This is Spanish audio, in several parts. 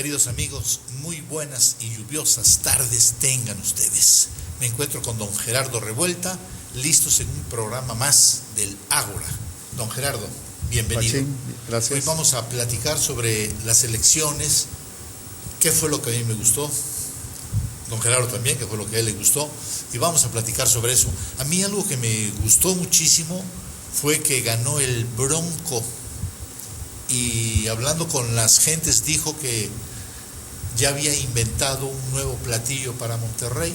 queridos amigos, muy buenas y lluviosas tardes tengan ustedes. Me encuentro con don Gerardo Revuelta, listos en un programa más del Ágora. Don Gerardo, bienvenido. Pachín, gracias. Hoy vamos a platicar sobre las elecciones, qué fue lo que a mí me gustó, don Gerardo también, qué fue lo que a él le gustó, y vamos a platicar sobre eso. A mí algo que me gustó muchísimo fue que ganó el Bronco, y hablando con las gentes dijo que ya había inventado un nuevo platillo para Monterrey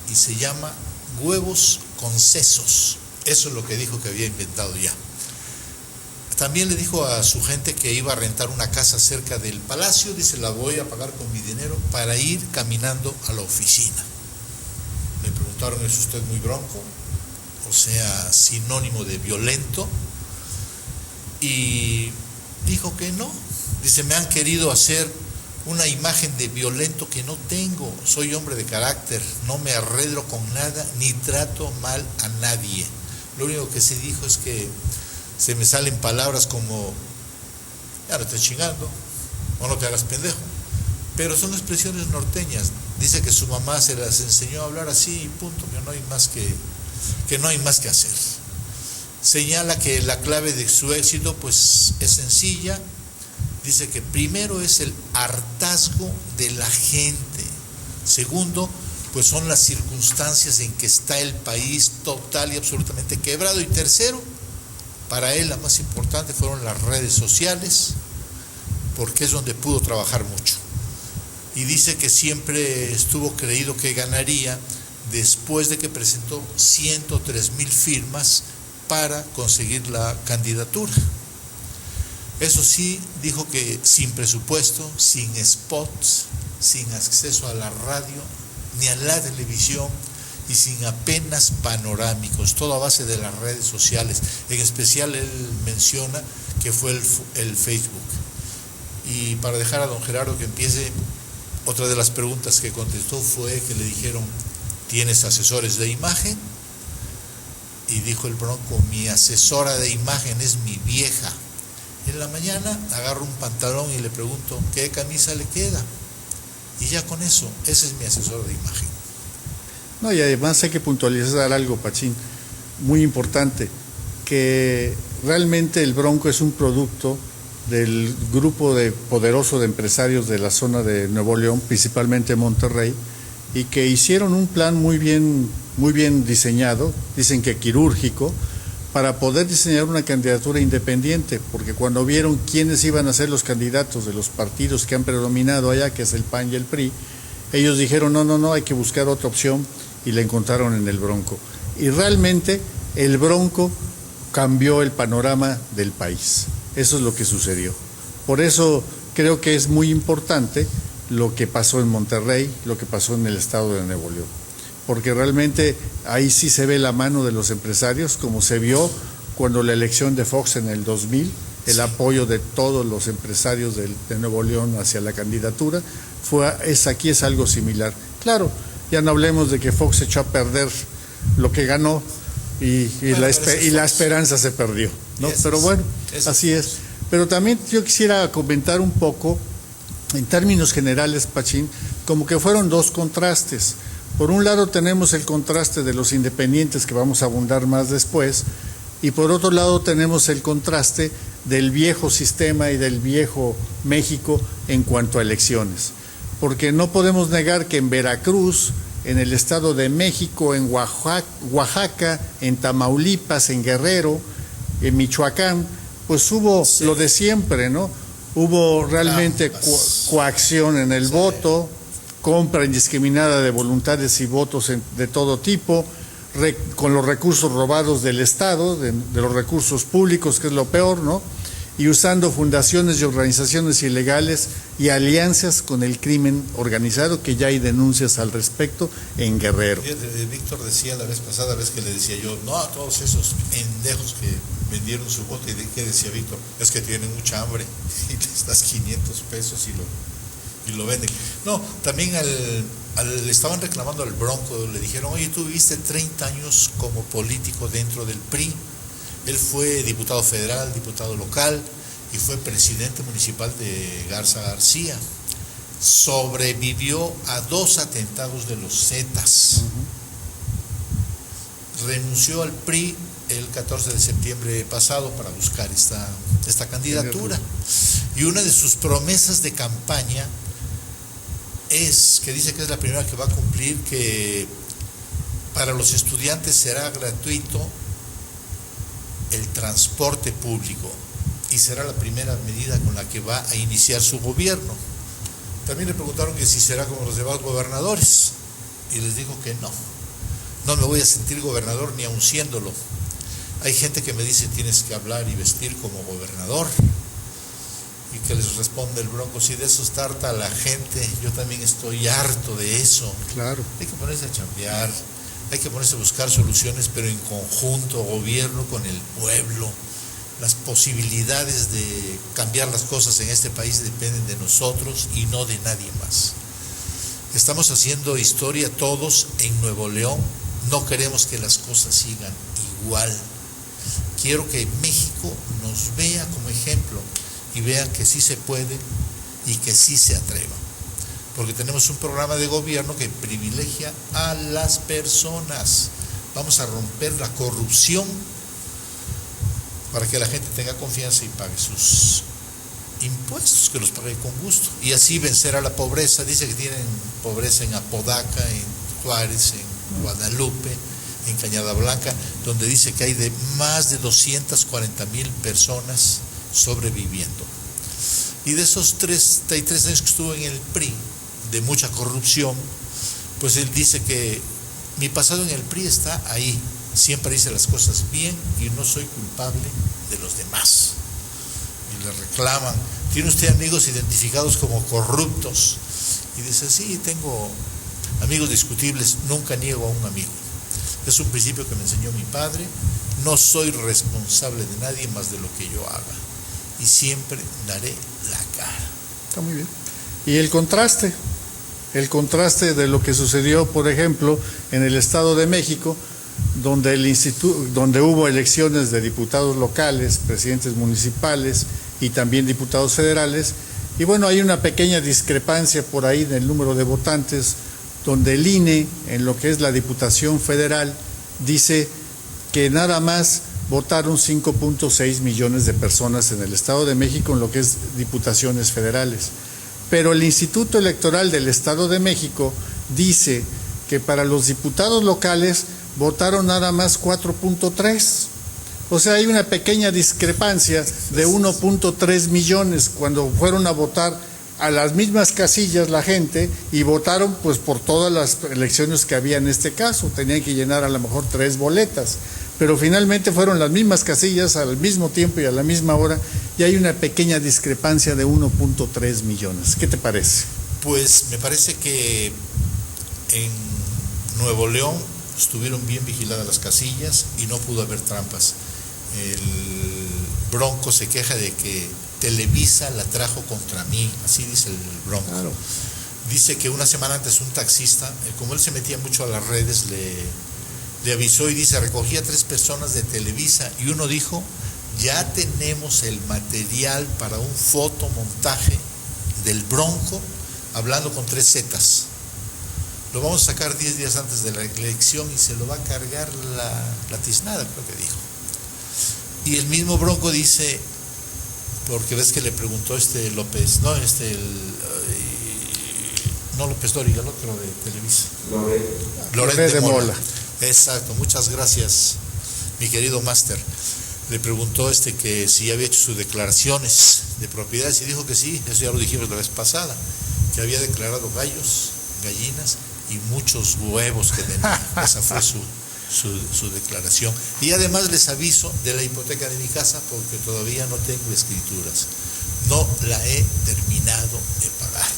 y se llama huevos con sesos. Eso es lo que dijo que había inventado ya. También le dijo a su gente que iba a rentar una casa cerca del palacio, dice, la voy a pagar con mi dinero para ir caminando a la oficina. Le preguntaron, ¿es usted muy bronco? O sea, sinónimo de violento. Y dijo que no. Dice, me han querido hacer una imagen de violento que no tengo. Soy hombre de carácter, no me arredro con nada, ni trato mal a nadie. Lo único que se dijo es que se me salen palabras como, ya no estés chingando, o no te hagas pendejo. Pero son expresiones norteñas. Dice que su mamá se las enseñó a hablar así y punto, que no hay más que hacer. Señala que la clave de su éxito pues es sencilla. Dice que primero es el hartazgo de la gente. Segundo, pues son las circunstancias en que está el país total y absolutamente quebrado. Y tercero, para él la más importante fueron las redes sociales, porque es donde pudo trabajar mucho. Y dice que siempre estuvo creído que ganaría después de que presentó 103,000 firmas para conseguir la candidatura. Eso sí, dijo que sin presupuesto, sin spots, sin acceso a la radio, ni a la televisión, y sin apenas panorámicos, todo a base de las redes sociales. En especial él menciona que fue el Facebook. Y para dejar a don Gerardo que empiece, otra de las preguntas que contestó fue que le dijeron, ¿tienes asesores de imagen? Y dijo el Bronco, mi asesora de imagen es mi vieja. En la mañana agarro un pantalón y le pregunto, ¿qué camisa le queda? Y ya con eso, ese es mi asesor de imagen. No, y además hay que puntualizar algo, Pachín, muy importante, que realmente el Bronco es un producto del grupo poderoso de empresarios de la zona de Nuevo León, principalmente Monterrey, y que hicieron un plan muy bien diseñado, dicen que quirúrgico, para poder diseñar una candidatura independiente, porque cuando vieron quiénes iban a ser los candidatos de los partidos que han predominado allá, que es el PAN y el PRI, ellos dijeron, no, hay que buscar otra opción, y la encontraron en el Bronco. Y realmente el Bronco cambió el panorama del país. Eso es lo que sucedió. Por eso creo que es muy importante lo que pasó en Monterrey, lo que pasó en el estado de Nuevo León, porque realmente ahí sí se ve la mano de los empresarios, como se vio cuando la elección de Fox en el 2000, el apoyo de todos los empresarios de Nuevo León hacia la candidatura, aquí es algo similar. Claro, ya no hablemos de que Fox echó a perder lo que ganó y la esperanza se perdió, ¿no? Pero bueno, así es. Pero también yo quisiera comentar un poco, en términos generales, Pachín, como que fueron dos contrastes. Por un lado tenemos el contraste de los independientes, que vamos a abundar más después, y por otro lado tenemos el contraste del viejo sistema y del viejo México en cuanto a elecciones. Porque no podemos negar que en Veracruz, en el Estado de México, en Oaxaca, en Tamaulipas, en Guerrero, en Michoacán, pues hubo lo de siempre, ¿no? Hubo realmente coacción en el voto, compra indiscriminada de voluntades y votos de todo tipo, con los recursos robados del Estado, de los recursos públicos, que es lo peor, ¿no? Y usando fundaciones y organizaciones ilegales y alianzas con el crimen organizado, que ya hay denuncias al respecto en Guerrero. Víctor decía la vez pasada, que le decía yo, no a todos esos pendejos que vendieron su voto, y ¿qué decía Víctor? Es que tienen mucha hambre y les das 500 pesos y lo venden. No, también le estaban reclamando al Bronco, le dijeron, oye, tú viviste 30 años como político dentro del PRI. Él fue diputado federal, diputado local y fue presidente municipal de Garza García. sobrevivió a 2 atentados de los Zetas. Renunció al PRI el 14 de septiembre pasado para buscar esta candidatura. Y una de sus promesas de campaña es, que dice que es la primera que va a cumplir, que para los estudiantes será gratuito el transporte público y será la primera medida con la que va a iniciar su gobierno. También le preguntaron que si será como los demás gobernadores y les dijo que no me voy a sentir gobernador ni aun siéndolo. Hay gente que me dice tienes que hablar y vestir como gobernador, y que les responde el Bronco, si de eso está harta la gente, yo también estoy harto de eso. Claro. Hay que ponerse a chambear, hay que ponerse a buscar soluciones, pero en conjunto, gobierno con el pueblo. Las posibilidades de cambiar las cosas en este país dependen de nosotros y no de nadie más. Estamos haciendo historia todos en Nuevo León, no queremos que las cosas sigan igual. Quiero que México nos vea como ejemplo y vean que sí se puede y que sí se atreva. Porque tenemos un programa de gobierno que privilegia a las personas. Vamos a romper la corrupción para que la gente tenga confianza y pague sus impuestos, que los pague con gusto. Y así vencer a la pobreza. Dice que tienen pobreza en Apodaca, en Juárez, en Guadalupe, en Cañada Blanca, donde dice que hay de más de 240,000 personas sobreviviendo. Y de esos 33 años que estuvo en el PRI, de mucha corrupción, pues él dice que mi pasado en el PRI está ahí, siempre hice las cosas bien y no soy culpable de los demás. Y le reclaman, ¿tiene usted amigos identificados como corruptos? Y dice, sí, tengo amigos discutibles, nunca niego a un amigo. Es un principio que me enseñó mi padre, no soy responsable de nadie más de lo que yo haga. Y siempre daré la cara. Está muy bien. Y el contraste de lo que sucedió, por ejemplo, en el Estado de México, donde hubo elecciones de diputados locales, presidentes municipales y también diputados federales, y bueno, hay una pequeña discrepancia por ahí en el número de votantes, donde el INE, en lo que es la Diputación Federal, dice que nada más votaron 5.6 millones de personas en el Estado de México en lo que es diputaciones federales. Pero el Instituto Electoral del Estado de México dice que para los diputados locales votaron nada más 4.3. O sea, hay una pequeña discrepancia de 1.3 millones cuando fueron a votar a las mismas casillas la gente y votaron pues por todas las elecciones que había en este caso. Tenían que llenar a lo mejor 3 boletas, pero finalmente fueron las mismas casillas al mismo tiempo y a la misma hora, y hay una pequeña discrepancia de 1.3 millones. ¿Qué te parece? Pues me parece que en Nuevo León estuvieron bien vigiladas las casillas y no pudo haber trampas. El Bronco se queja de que Televisa la trajo contra mí, así dice el Bronco. Claro. Dice que una semana antes un taxista, como él se metía mucho a las redes, le avisó y dice, recogía 3 personas de Televisa y uno dijo, ya tenemos el material para un fotomontaje del Bronco hablando con 3 zetas. Lo vamos a sacar 10 días antes de la elección y se lo va a cargar la tiznada, creo que dijo. Y el mismo Bronco dice, porque ves que le preguntó López, no López Dóriga, el otro de Televisa. Loret de Mola. Exacto, muchas gracias, mi querido máster. Le preguntó que si había hecho sus declaraciones de propiedades y dijo que sí, eso ya lo dijimos la vez pasada, que había declarado gallos, gallinas y muchos huevos que tenía. Esa fue su declaración. Y además les aviso de la hipoteca de mi casa porque todavía no tengo escrituras. No la he terminado de pagar.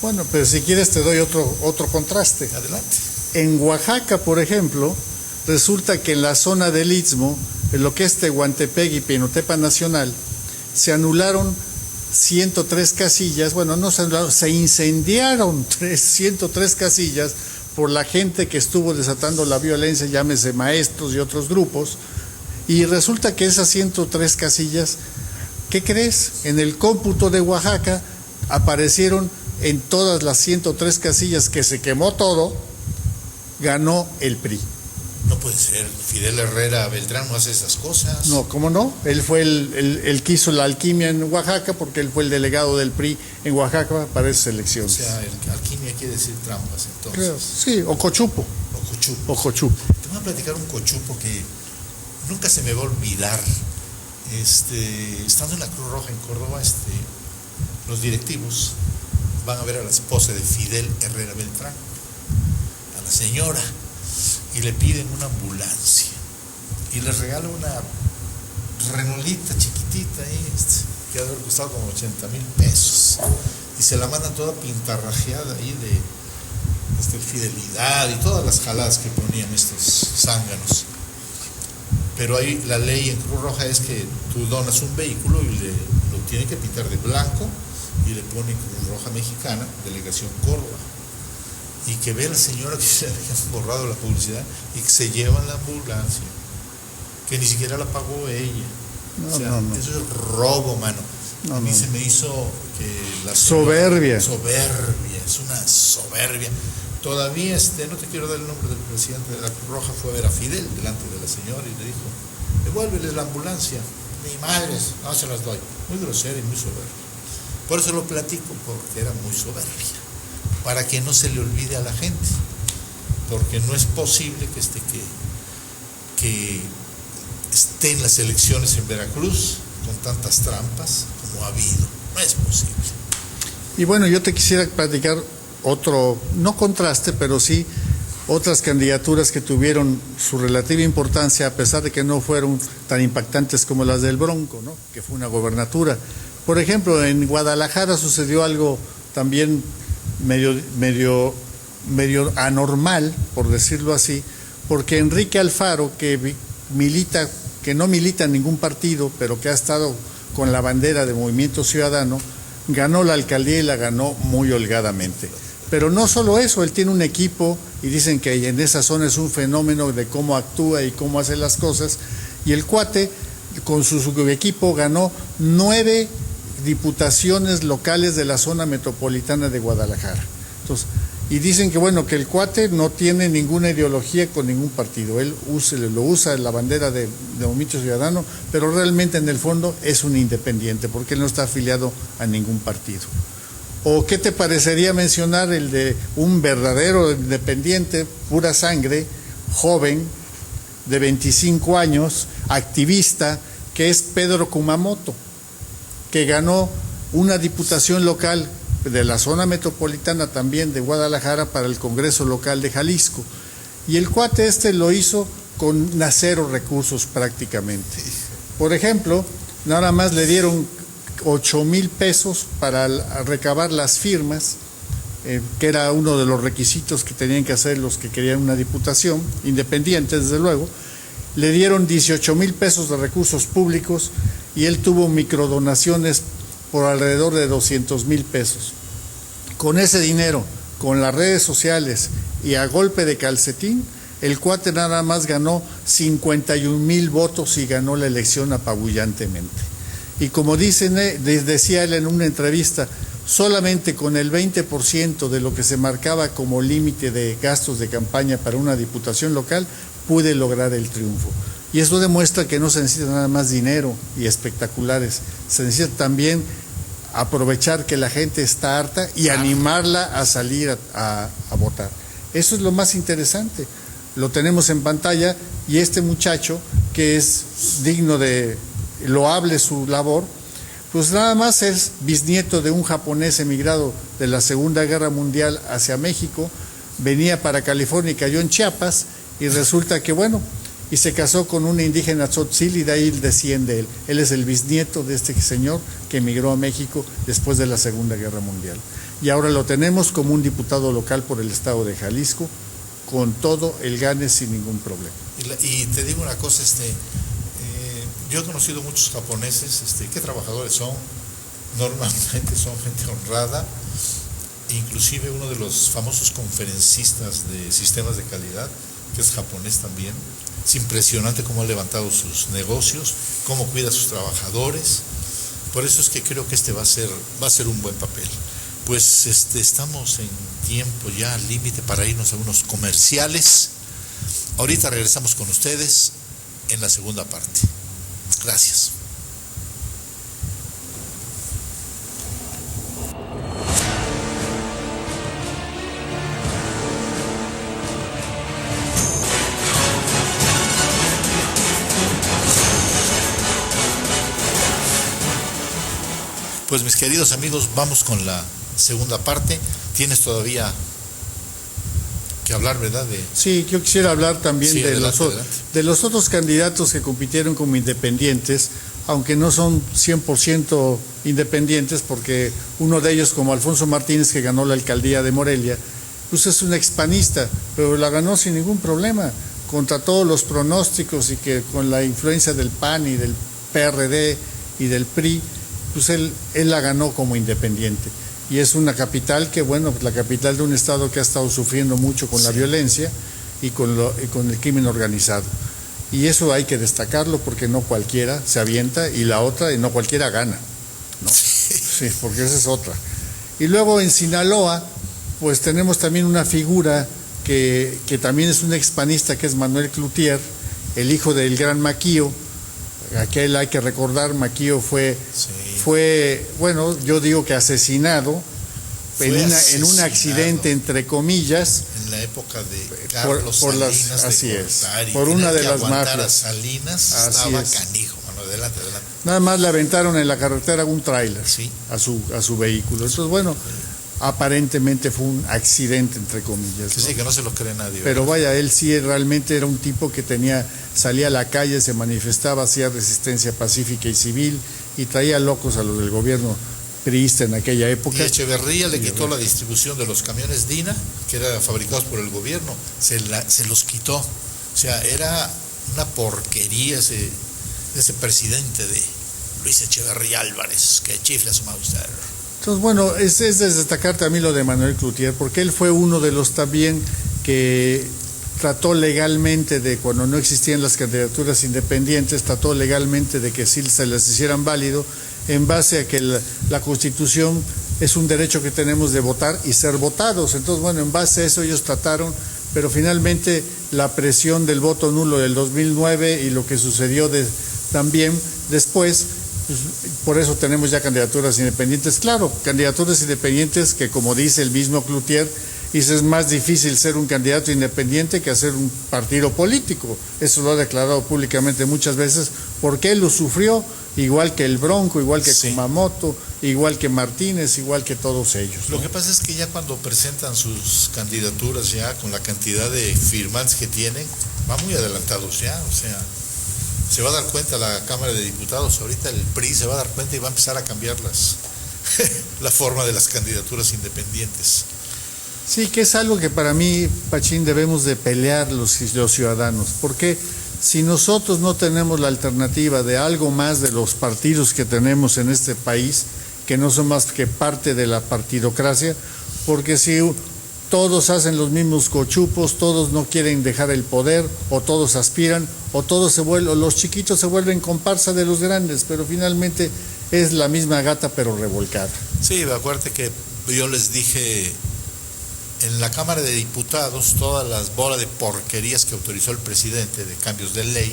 Bueno, pero si quieres te doy otro contraste. Adelante. En Oaxaca, por ejemplo, resulta que en la zona del Istmo, en lo que es Tehuantepec y Pinotepa Nacional, se anularon 103 casillas, bueno, no se anularon, se incendiaron 103 casillas por la gente que estuvo desatando la violencia, llámese maestros y otros grupos, y resulta que esas 103 casillas, ¿qué crees? En el cómputo de Oaxaca aparecieron en todas las 103 casillas que se quemó todo, ganó el PRI. No puede ser, Fidel Herrera Beltrán no hace esas cosas. No, ¿cómo no? Él fue el que hizo la alquimia en Oaxaca, porque él fue el delegado del PRI en Oaxaca para esas elecciones. O sea, alquimia quiere decir trampas, entonces. Creo, sí, o cochupo. O cochupo. O cochupo. Te voy a platicar un cochupo que nunca se me va a olvidar. Estando en la Cruz Roja en Córdoba, los directivos van a ver a la esposa de Fidel Herrera Beltrán, a la señora, y le piden una ambulancia y les regala una Renolita chiquitita ahí, que ha de haber costado como 80,000 pesos, y se la mandan toda pintarrajeada ahí de fidelidad y todas las jaladas que ponían estos zánganos. Pero ahí la ley en Cruz Roja es que tú donas un vehículo y lo tienen que pintar de blanco y le ponen Cruz Roja Mexicana, Delegación Córdoba. Y que ve a la señora que se había borrado la publicidad y que se llevan la ambulancia, que ni siquiera la pagó ella. No. Eso es robo, mano. A mí se me hizo que la soberbia. Soberbia, es una soberbia. Todavía no te quiero dar el nombre del presidente de la Cruz Roja, fue a ver a Fidel delante de la señora y le dijo, devuélveles la ambulancia. Ni madres, no se las doy. Muy grosera y muy soberbia. Por eso lo platico, porque era muy soberbia, para que no se le olvide a la gente, porque no es posible que estén las elecciones en Veracruz con tantas trampas como ha habido. No es posible. Y bueno, yo te quisiera platicar otro, no contraste, pero sí otras candidaturas que tuvieron su relativa importancia, a pesar de que no fueron tan impactantes como las del Bronco, ¿no? Que fue una gobernatura. Por ejemplo, en Guadalajara sucedió algo también medio anormal, por decirlo así, porque Enrique Alfaro, que no milita en ningún partido, pero que ha estado con la bandera de Movimiento Ciudadano, ganó la alcaldía y la ganó muy holgadamente. Pero no solo eso, él tiene un equipo y dicen que en esa zona es un fenómeno de cómo actúa y cómo hace las cosas, y el cuate con su equipo ganó 9 diputaciones locales de la zona metropolitana de Guadalajara. Entonces, y dicen que bueno, que el cuate no tiene ninguna ideología con ningún partido, él lo usa en la bandera de Movimiento Ciudadano, pero realmente en el fondo es un independiente, porque él no está afiliado a ningún partido. ¿O qué te parecería mencionar el de un verdadero independiente, pura sangre, joven, de 25 años, activista, que es Pedro Kumamoto, que ganó una diputación local de la zona metropolitana también de Guadalajara para el Congreso Local de Jalisco? Y el cuate lo hizo con 0 recursos prácticamente. Por ejemplo, nada más le dieron 8,000 pesos para recabar las firmas, que era uno de los requisitos que tenían que hacer los que querían una diputación, independiente desde luego. Le dieron 18,000 pesos de recursos públicos y él tuvo microdonaciones por alrededor de 200,000 pesos. Con ese dinero, con las redes sociales y a golpe de calcetín, el cuate nada más ganó 51,000 votos y ganó la elección apabullantemente. Y como decía él en una entrevista, solamente con el 20% de lo que se marcaba como límite de gastos de campaña para una diputación local, pude lograr el triunfo. Y eso demuestra que no se necesita nada más dinero y espectaculares, se necesita también aprovechar que la gente está harta y animarla a salir a votar. Eso es lo más interesante. Lo tenemos en pantalla y este muchacho, que es digno de loable su labor, pues nada más es bisnieto de un japonés emigrado de la Segunda Guerra Mundial hacia México, venía para California y cayó en Chiapas, y resulta que bueno, y se casó con una indígena tzotzil y de ahí desciende él. Él es el bisnieto de este señor que emigró a México después de la Segunda Guerra Mundial. Y ahora lo tenemos como un diputado local por el estado de Jalisco, con todo el gane sin ningún problema. Y te digo una cosa, yo he conocido muchos japoneses, qué trabajadores son, normalmente son gente honrada, inclusive uno de los famosos conferencistas de sistemas de calidad, que es japonés también. Es impresionante cómo ha levantado sus negocios, cómo cuida a sus trabajadores. Por eso es que creo que va a ser un buen papel. Pues estamos en tiempo ya límite para irnos a unos comerciales. Ahorita regresamos con ustedes en la segunda parte. Gracias. Pues mis queridos amigos, vamos con la segunda parte. Tienes todavía que hablar, ¿verdad? Sí, yo quisiera hablar también Sí, de los otros candidatos que compitieron como independientes, aunque no son 100% independientes, porque uno de ellos, como Alfonso Martínez, que ganó la alcaldía de Morelia, pues es un expanista, pero la ganó sin ningún problema, contra todos los pronósticos, y que con la influencia del PAN y del PRD y del PRI, pues él la ganó como independiente. Y es una capital que, bueno, pues la capital de un estado que ha estado sufriendo mucho con la violencia y con el crimen organizado. Y eso hay que destacarlo, porque no cualquiera se avienta, y la otra, y no cualquiera gana, ¿no? Sí, porque esa es otra. Y luego en Sinaloa, pues tenemos también una figura que también es un expanista, que es Manuel Cloutier, el hijo del gran Maquío. Aquel, hay que recordar, Maquío fue, bueno, yo digo que asesinado en un accidente, entre comillas, en la época de Carlos Salinas, así de es, Gortari, por una de las mafias. mafias. Salinas Así estaba es. canijo, mano, adelante. Nada más le aventaron en la carretera un tráiler, Sí. a su vehículo. Entonces, bueno, aparentemente fue un accidente, entre comillas, ¿no? Sí, que no se lo cree nadie. Pero ¿verdad? vaya, él sí realmente era un tipo que salía a la calle, se manifestaba, hacía resistencia pacífica y civil, y traía locos a los del gobierno priista en aquella época. Y Echeverría le quitó la distribución de los camiones Dina, que eran fabricados por el gobierno, se los quitó. O sea, era una porquería ese presidente de Luis Echeverría Álvarez, que chifla a su maustar. Entonces, bueno, es de destacar también lo de Manuel Cloutier, porque él fue uno de los también que trató legalmente de, cuando no existían las candidaturas independientes, trató legalmente de que sí se les hicieran válido, en base a que la Constitución es un derecho que tenemos de votar y ser votados. Entonces, bueno, en base a eso ellos trataron, pero finalmente la presión del voto nulo del 2009 y lo que sucedió también después, pues, por eso tenemos ya candidaturas independientes. Claro, candidaturas independientes que, como dice el mismo Cloutier, es más difícil ser un candidato independiente que hacer un partido político. Eso lo ha declarado públicamente muchas veces, porque él lo sufrió, igual que el Bronco, igual que Kumamoto, igual que Martínez, igual que todos ellos, ¿no? Lo que pasa es que ya cuando presentan sus candidaturas, ya con la cantidad de firmantes que tienen, van muy adelantados ya, o sea, se va a dar cuenta la Cámara de Diputados, ahorita el PRI se va a dar cuenta y va a empezar a cambiar la forma de las candidaturas independientes. Sí, que es algo que para mí, Pachín, debemos de pelear los ciudadanos, porque si nosotros no tenemos la alternativa de algo más de los partidos que tenemos en este país, que no son más que parte de la partidocracia, porque si todos hacen los mismos cochupos, todos no quieren dejar el poder, o todos aspiran, o los chiquitos se vuelven comparsa de los grandes, pero finalmente es la misma gata pero revolcada. Sí, acuérdate que yo les dije, en la Cámara de Diputados, todas las bolas de porquerías que autorizó el presidente de cambios de ley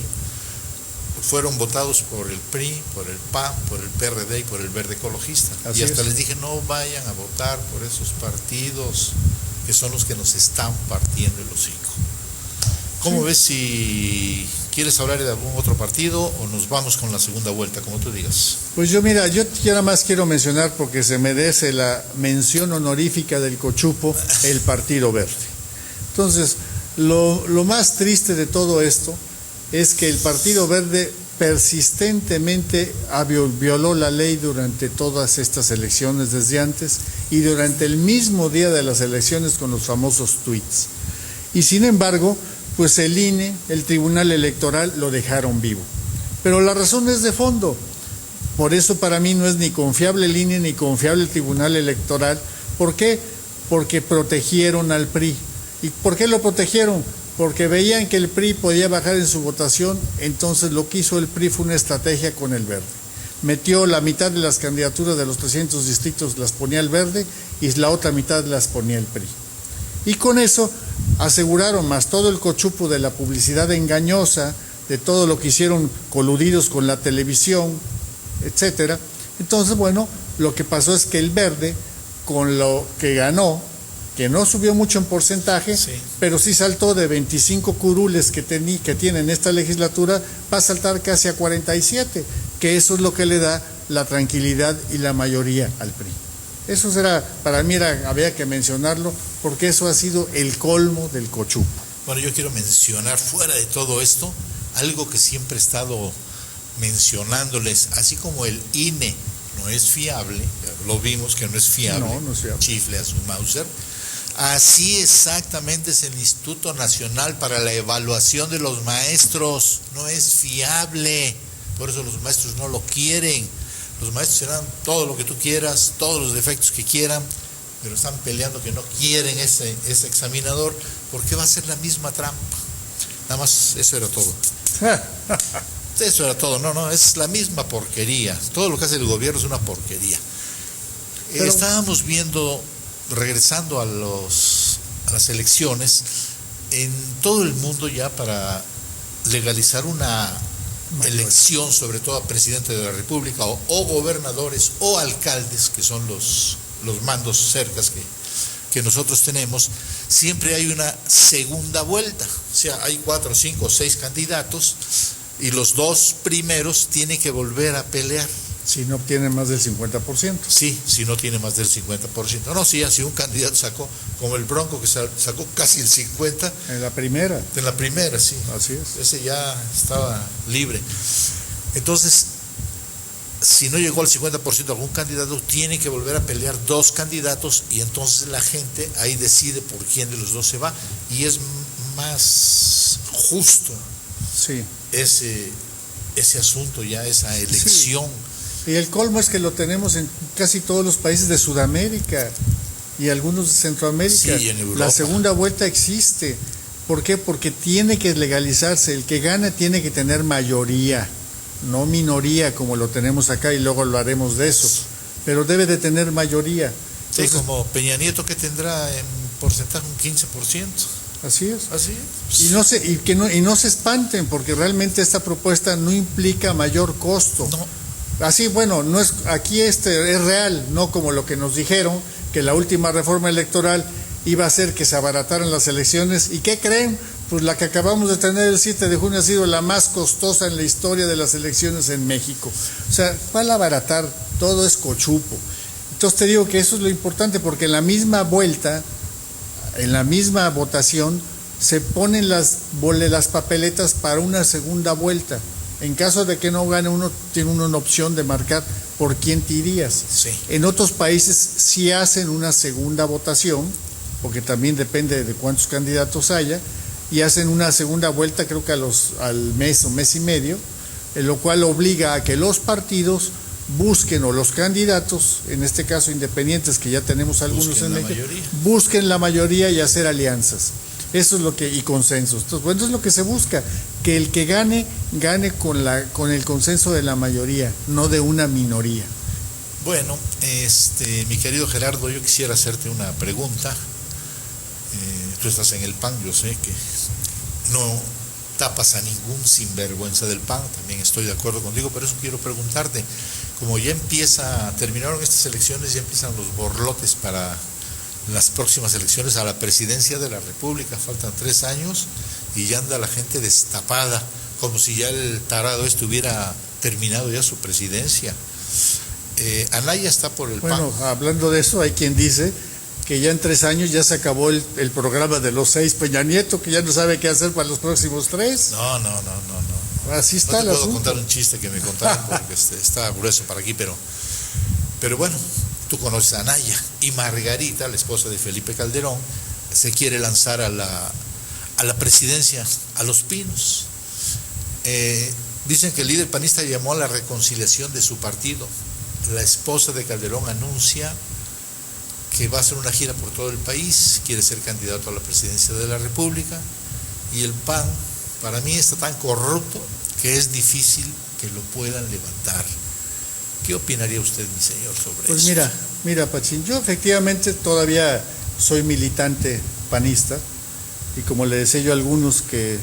fueron votados por el PRI, por el PAN, por el PRD y por el Verde Ecologista. Así y hasta es. les dije, no vayan a votar por esos partidos que son los que nos están partiendo el hocico. ¿Cómo ves si quieres hablar de algún otro partido o nos vamos con la segunda vuelta, como tú digas? Pues yo nada más quiero mencionar, porque se merece la mención honorífica del cochupo, el Partido Verde. Entonces, lo más triste de todo esto es que el Partido Verde persistentemente violó la ley durante todas estas elecciones desde antes y durante el mismo día de las elecciones con los famosos tweets. Y sin embargo, pues el INE, el Tribunal Electoral, lo dejaron vivo. Pero la razón es de fondo. Por eso para mí no es ni confiable el INE ni confiable el Tribunal Electoral. ¿Por qué? Porque protegieron al PRI. ¿Y por qué lo protegieron? Porque veían que el PRI podía bajar en su votación, entonces lo que hizo el PRI fue una estrategia con el Verde. Metió la mitad de las candidaturas de los 300 distritos, las ponía el Verde, y la otra mitad las ponía el PRI. Y con eso aseguraron, más todo el cochupo de la publicidad engañosa, de todo lo que hicieron coludidos con la televisión, etcétera. Entonces, bueno, lo que pasó es que el Verde, con lo que ganó, que no subió mucho en porcentaje, sí, pero sí saltó de 25 curules que tiene en esta legislatura, va a saltar casi a 47, que eso es lo que le da la tranquilidad y la mayoría al PRI. Eso será, para mí había que mencionarlo, porque eso ha sido el colmo del cochupo. Bueno, yo quiero mencionar, fuera de todo esto, algo que siempre he estado mencionándoles, así como el INE no es fiable, lo vimos que no es fiable, no es fiable. Chifle a su Mauser, así exactamente es el Instituto Nacional para la Evaluación de los Maestros, no es fiable, por eso los maestros no lo quieren. Los maestros serán todo lo que tú quieras, todos los defectos que quieran, pero están peleando que no quieren ese examinador, porque va a ser la misma trampa. Nada más, eso era todo. Eso era todo, no, es la misma porquería. Todo lo que hace el gobierno es una porquería. Pero estábamos viendo, regresando a las elecciones, en todo el mundo ya para legalizar una elección, sobre todo a presidente de la República o gobernadores o alcaldes, que son los mandos cercas que nosotros tenemos, siempre hay una segunda vuelta. O sea, hay 4, 5, 6 candidatos y los 2 primeros tienen que volver a pelear. Si no obtienen más del 50%. Sí, si no tiene más del 50%. No, sí, así un candidato sacó, como el Bronco, que sacó casi el 50%. En la primera. En la primera, sí. Así es. Ese ya estaba libre. Entonces, si no llegó al 50% algún candidato, tiene que volver a pelear 2 candidatos y entonces la gente ahí decide por quién de los 2 se va. Y es más justo, sí, ese asunto ya, esa elección. Sí. Y el colmo es que lo tenemos en casi todos los países de Sudamérica y algunos de Centroamérica. Sí, y en Europa. La segunda vuelta existe. ¿Por qué? Porque tiene que legalizarse. El que gana tiene que tener mayoría, no minoría como lo tenemos acá, y luego lo haremos de eso. Pero debe de tener mayoría. Entonces, sí, como Peña Nieto, que tendrá en porcentaje un 15%. Así es. Así es. Y no se espanten, porque realmente esta propuesta no implica mayor costo. No. Así, bueno, no es, aquí es real, no como lo que nos dijeron, que la última reforma electoral iba a hacer que se abarataran las elecciones. ¿Y qué creen? Pues la que acabamos de tener el 7 de junio ha sido la más costosa en la historia de las elecciones en México. O sea, ¿cuál abaratar? Todo es cochupo. Entonces te digo que eso es lo importante, porque en la misma vuelta, en la misma votación, se ponen las papeletas para una segunda vuelta. En caso de que no gane uno, tiene uno una opción de marcar por quién te irías. Sí. En otros países sí hacen una segunda votación, porque también depende de cuántos candidatos haya, y hacen una segunda vuelta, creo que al mes o mes y medio, en lo cual obliga a que los partidos busquen, o los candidatos, en este caso independientes, que ya tenemos algunos en México, busquen la mayoría y hacer alianzas. Eso es lo que, y consensos. Entonces, bueno, es lo que se busca, que el que gane con el consenso de la mayoría, no de una minoría. Bueno, mi querido Gerardo, yo quisiera hacerte una pregunta. Tú estás en el PAN, yo sé que no tapas a ningún sinvergüenza del PAN, también estoy de acuerdo contigo, pero eso quiero preguntarte. Como ya terminaron estas elecciones, ya empiezan los borlotes para las próximas elecciones a la presidencia de la República, faltan 3 años y ya anda la gente destapada, como si ya el tarado hubiera terminado ya su presidencia. Anaya está por el PAN. Bueno, hablando de eso, hay quien dice que ya en 3 años ya se acabó el programa de los 6 Peña Nieto, que ya no sabe qué hacer para los próximos 3. No. Así está el asunto. No te puedo contar un chiste que me contaron porque está grueso para aquí, pero bueno, tú conoces a Anaya, y Margarita, la esposa de Felipe Calderón, se quiere lanzar a la presidencia, a Los Pinos. Dicen que el líder panista llamó a la reconciliación de su partido. La esposa de Calderón anuncia que va a hacer una gira por todo el país, quiere ser candidato a la presidencia de la República, y el PAN, para mí, está tan corrupto que es difícil que lo puedan levantar. ¿Qué opinaría usted, mi señor, sobre eso? Pues mira, Mira, Pachín, yo efectivamente todavía soy militante panista y como le decía yo a algunos que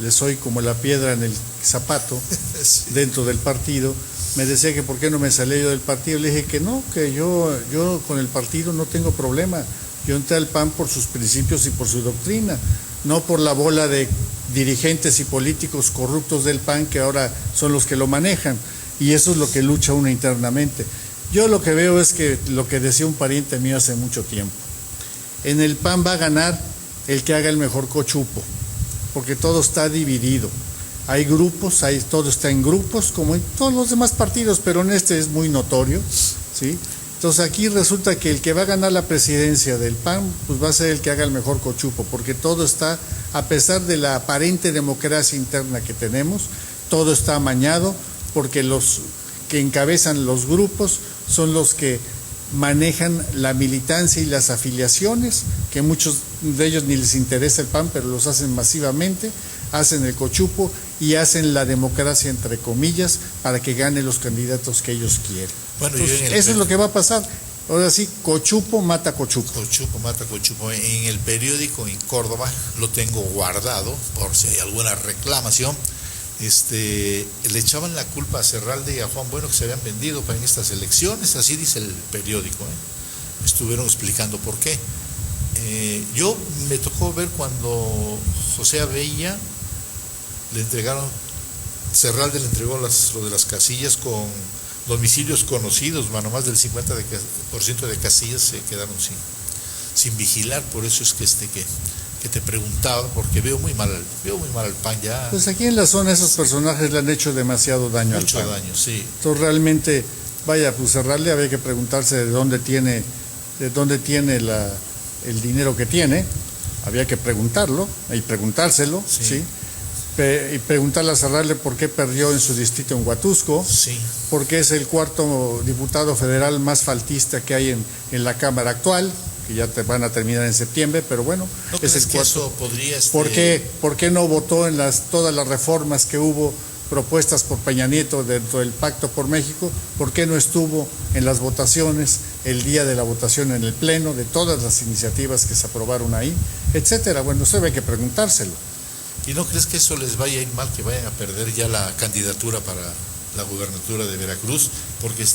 le soy como la piedra en el zapato Sí. dentro del partido, me decía que por qué no me salía yo del partido. Le dije que no, que yo con el partido no tengo problema. Yo entré al PAN por sus principios y por su doctrina, no por la bola de dirigentes y políticos corruptos del PAN que ahora son los que lo manejan. Y eso es lo que lucha uno internamente. Yo lo que veo es que lo que decía un pariente mío hace mucho tiempo, en el PAN va a ganar el que haga el mejor cochupo, porque todo está dividido. Hay grupos, todo está en grupos, como en todos los demás partidos, pero en este es muy notorio, ¿sí? Entonces aquí resulta que el que va a ganar la presidencia del PAN, pues va a ser el que haga el mejor cochupo, porque todo está, a pesar de la aparente democracia interna que tenemos, todo está amañado, porque los que encabezan los grupos son los que manejan la militancia y las afiliaciones, que muchos de ellos ni les interesa el PAN, pero los hacen masivamente, hacen el cochupo y hacen la democracia entre comillas para que ganen los candidatos que ellos quieren. Bueno, entonces, eso es lo que va a pasar. Ahora sí, cochupo mata cochupo. Cochupo mata cochupo. En el periódico en Córdoba lo tengo guardado por si hay alguna reclamación. Le echaban la culpa a Cerralde y a Juan Bueno que se habían vendido para en estas elecciones, así dice el periódico, estuvieron explicando por qué. Yo me tocó ver cuando José Abella le entregaron, Cerralde le entregó lo de las casillas con domicilios conocidos, más del 50% de casillas se quedaron sin vigilar, por eso es que te preguntaba, porque veo muy mal al PAN ya. Pues aquí en la zona esos personajes le han hecho demasiado daño al PAN. Mucho daño, sí. Entonces realmente, vaya, pues Cerralde había que preguntarse de dónde tiene el dinero que tiene, había que preguntarlo y preguntárselo, ¿sí? Y preguntarle a Cerralde por qué perdió en su distrito en Huatusco, sí, porque es el cuarto diputado federal más faltista que hay en la Cámara actual, que ya van a terminar en septiembre, pero bueno, ¿no es el que cuarto. Eso podría ¿Por qué no votó en todas las reformas que hubo propuestas por Peña Nieto dentro del Pacto por México? ¿Por qué no estuvo en las votaciones el día de la votación en el Pleno de todas las iniciativas que se aprobaron ahí, etcétera? Bueno, eso hay que preguntárselo. ¿Y no crees que eso les vaya a ir mal, que vayan a perder ya la candidatura para la gubernatura de Veracruz? Porque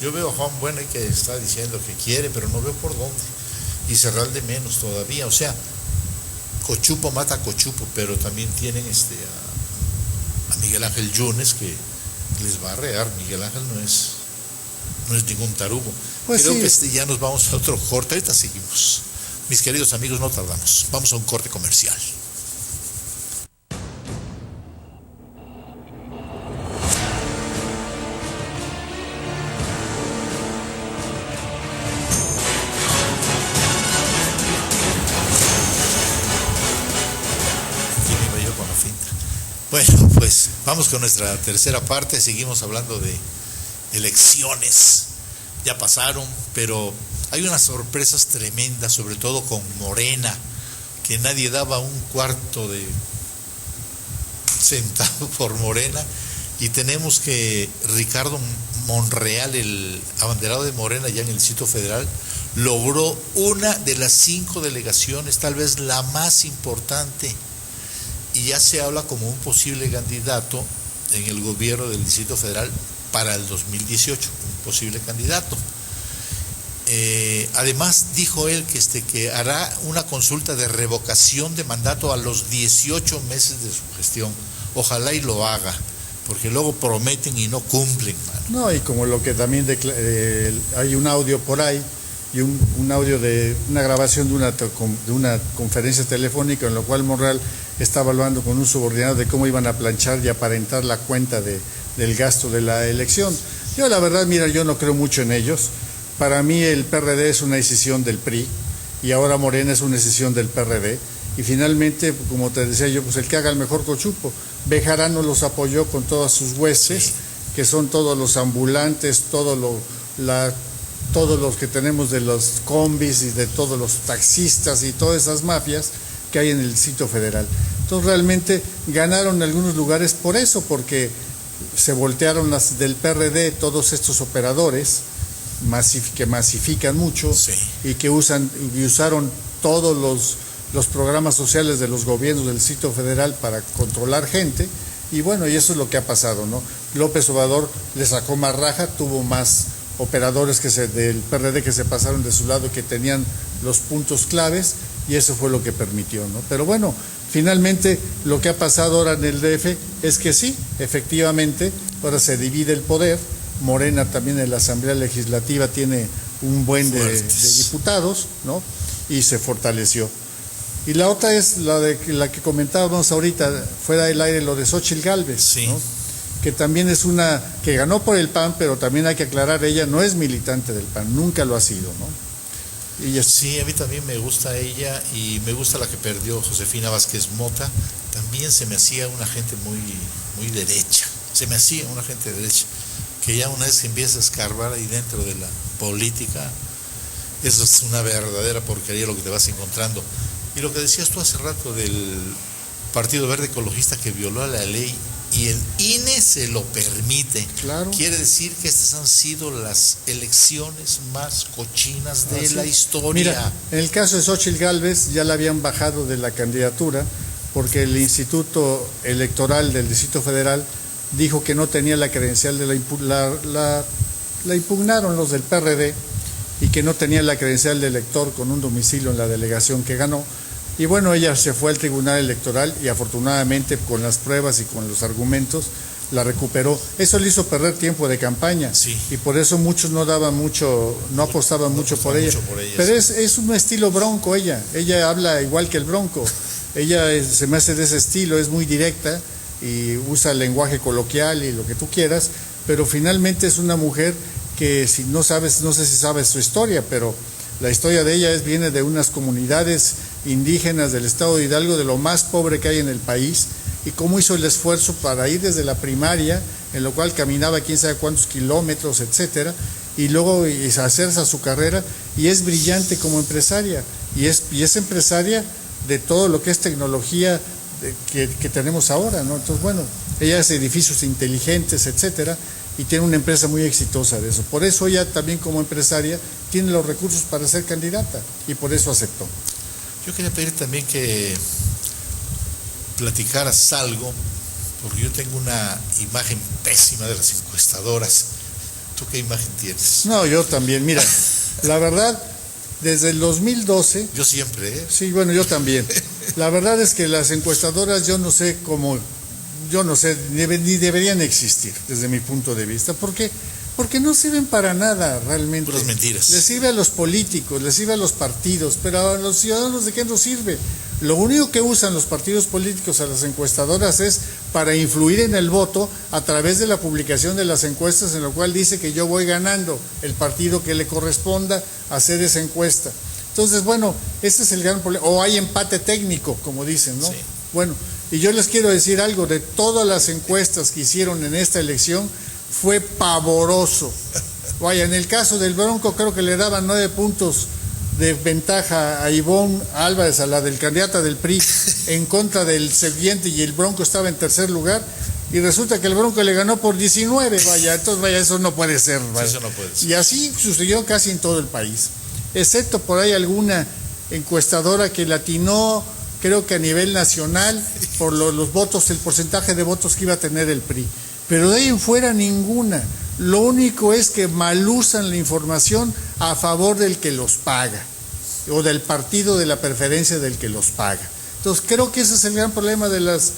yo veo a Juan Bueno que está diciendo que quiere, pero no veo por dónde. Y Cerralde menos todavía. O sea, cochupo mata cochupo, pero también tienen a Miguel Ángel Yunes que les va a arrear. Miguel Ángel no es ningún tarugo. Pues creo sí. que ya nos vamos a otro corte. Ahorita seguimos. Mis queridos amigos, no tardamos. Vamos a un corte comercial. Bueno, pues vamos con nuestra tercera parte, seguimos hablando de elecciones, ya pasaron, pero hay unas sorpresas tremendas, sobre todo con Morena, que nadie daba un cuarto de centavo por Morena, y tenemos que Ricardo Monreal, el abanderado de Morena ya en el Distrito Federal, logró una de las 5 delegaciones, tal vez la más importante, y ya se habla como un posible candidato en el gobierno del Distrito Federal para el 2018, un posible candidato. Además dijo él que hará una consulta de revocación de mandato a los 18 meses de su gestión. Ojalá y lo haga, porque luego prometen y no cumplen, mano. No, y como lo que también hay un audio por ahí, y un audio de una grabación de una conferencia telefónica en la cual Monreal estaba hablando con un subordinado de cómo iban a planchar y aparentar la cuenta del gasto de la elección. Yo la verdad, mira, yo no creo mucho en ellos. Para mí el PRD es una decisión del PRI y ahora Morena es una decisión del PRD. Y finalmente, como te decía yo, pues el que haga el mejor cochupo. Bejarano los apoyó con todas sus huestes, sí, que son todos los ambulantes, todos los que tenemos de los combis y de todos los taxistas y todas esas mafias que hay en el Distrito Federal. Entonces realmente ganaron en algunos lugares por eso, porque se voltearon las del PRD, todos estos operadores, que masifican mucho, Sí. y que usaron todos los programas sociales de los gobiernos del Distrito Federal para controlar gente, y bueno, y eso es lo que ha pasado, ¿no? López Obrador le sacó más raja, tuvo más operadores del PRD que se pasaron de su lado, que tenían los puntos claves, y eso fue lo que permitió, ¿no? Pero bueno, finalmente lo que ha pasado ahora en el DF es que sí, efectivamente, ahora se divide el poder. Morena también en la Asamblea Legislativa tiene un buen de diputados, ¿no? Y se fortaleció. Y la otra es la que comentábamos ahorita, fuera del aire, lo de Xóchitl Gálvez, sí, ¿no? Que también es una que ganó por el PAN, pero también hay que aclarar, ella no es militante del PAN, nunca lo ha sido, ¿no? Sí, a mí también me gusta ella, y me gusta la que perdió Josefina Vázquez Mota. También se me hacía una gente muy derecha, que ya una vez que empieza a escarbar ahí dentro de la política, eso es una verdadera porquería lo que te vas encontrando. Y lo que decías tú hace rato del Partido Verde Ecologista, que violó la ley y el INE se lo permite. Claro. Quiere decir que estas han sido las elecciones más cochinas de la historia. Mira, en el caso de Xóchitl Gálvez ya la habían bajado de la candidatura porque el Instituto Electoral del Distrito Federal dijo que no tenía la credencial la impugnaron los del PRD, y que no tenía la credencial de elector con un domicilio en la delegación que ganó. Y bueno, ella se fue al Tribunal Electoral y afortunadamente con las pruebas y con los argumentos la recuperó. Eso le hizo perder tiempo de campaña, sí, y por eso muchos no apostaban mucho por ella. Pero sí, es un estilo bronco ella habla igual que el Bronco. Ella se me hace de ese estilo, es muy directa y usa el lenguaje coloquial y lo que tú quieras, pero finalmente es una mujer que, si no sabes, no sé si sabes su historia, pero la historia de ella viene de unas comunidades indígenas del estado de Hidalgo, de lo más pobre que hay en el país, y cómo hizo el esfuerzo para ir desde la primaria, en lo cual caminaba quién sabe cuántos kilómetros, etcétera, y luego hacerse a su carrera, y es brillante como empresaria, y es empresaria de todo lo que es tecnología que tenemos ahora, ¿no? Entonces, bueno, ella hace edificios inteligentes, etcétera, y tiene una empresa muy exitosa de eso. Por eso ella también, como empresaria, tiene los recursos para ser candidata, y por eso aceptó. Yo quería pedir también que platicaras algo, porque yo tengo una imagen pésima de las encuestadoras. ¿Tú qué imagen tienes? No, yo también. Mira, la verdad, desde el 2012... Yo siempre, ¿eh? Sí, bueno, yo también. La verdad es que las encuestadoras yo no sé, ni deberían existir desde mi punto de vista. ¿Por qué? Porque no sirven para nada realmente. Puras mentiras. Les sirve a los políticos, les sirve a los partidos, pero a los ciudadanos, ¿de qué nos sirve? Lo único que usan los partidos políticos a las encuestadoras es para influir en el voto a través de la publicación de las encuestas, en lo cual dice que yo voy ganando el partido que le corresponda hacer esa encuesta. Entonces, bueno, ese es el gran problema. O hay empate técnico, como dicen, ¿no? Sí. Bueno, y yo les quiero decir algo, de todas las encuestas que hicieron en esta elección, fue pavoroso. Vaya, en el caso del Bronco creo que le daban 9 puntos de ventaja a Ivonne Álvarez, a la del candidata del PRI, en contra del siguiente, y el Bronco estaba en tercer lugar, y resulta que el Bronco le ganó por 19, vaya, entonces vaya, eso no puede ser, vaya. Eso no puede ser. Y así sucedió casi en todo el país, excepto por ahí alguna encuestadora que latinó, creo que a nivel nacional, por los votos, el porcentaje de votos que iba a tener el PRI. Pero de ahí en fuera ninguna. Lo único es que mal usan la información a favor del que los paga, o del partido de la preferencia del que los paga. Entonces creo que ese es el gran problema de las